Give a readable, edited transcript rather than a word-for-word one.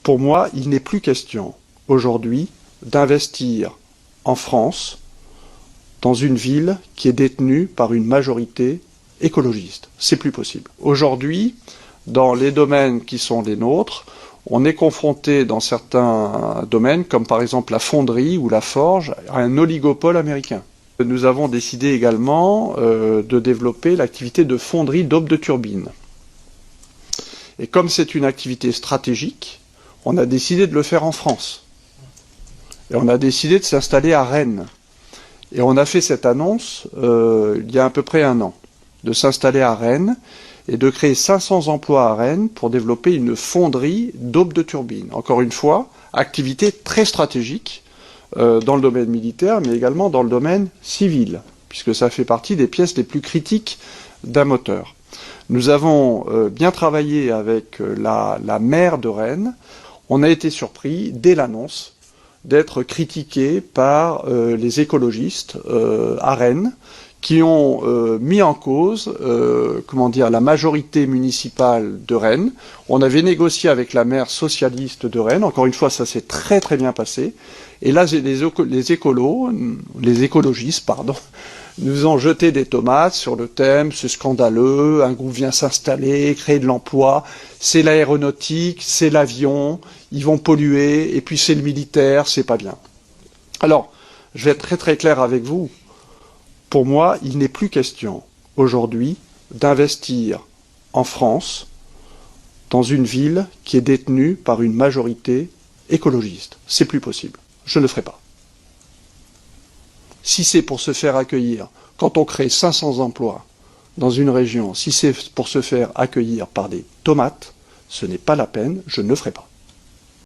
Pour moi, il n'est plus question aujourd'hui d'investir en France dans une ville qui est détenue par une majorité écologiste. C'est plus possible. Aujourd'hui, dans les domaines qui sont les nôtres, on est confronté dans certains domaines, comme par exemple la fonderie ou la forge, à un oligopole américain. Nous avons décidé également de développer l'activité de fonderie d'aubes de turbines. Et comme c'est une activité stratégique, on a décidé de le faire en France. Et on a décidé de s'installer à Rennes. Et on a fait cette annonce il y a à peu près 1 an, de s'installer à Rennes et de créer 500 emplois à Rennes pour développer une fonderie d'aubes de turbines. Encore une fois, activité très stratégique dans le domaine militaire, mais également dans le domaine civil, puisque ça fait partie des pièces les plus critiques d'un moteur. Nous avons bien travaillé avec la maire de Rennes. On a été surpris, dès l'annonce, d'être critiqué par les écologistes à Rennes, qui ont mis en cause la majorité municipale de Rennes. On avait négocié avec la maire socialiste de Rennes. Encore une fois, ça s'est très très bien passé. Et là, les écologistes, nous ont jeté des tomates sur le thème, c'est scandaleux, un groupe vient s'installer, créer de l'emploi, c'est l'aéronautique, c'est l'avion, ils vont polluer, et puis c'est le militaire, c'est pas bien. Alors, je vais être très très clair avec vous. Pour moi, il n'est plus question aujourd'hui d'investir en France dans une ville qui est détenue par une majorité écologiste. C'est plus possible. Je ne le ferai pas. Si c'est pour se faire accueillir, quand on crée 500 emplois dans une région, si c'est pour se faire accueillir par des tomates, ce n'est pas la peine, je ne le ferai pas.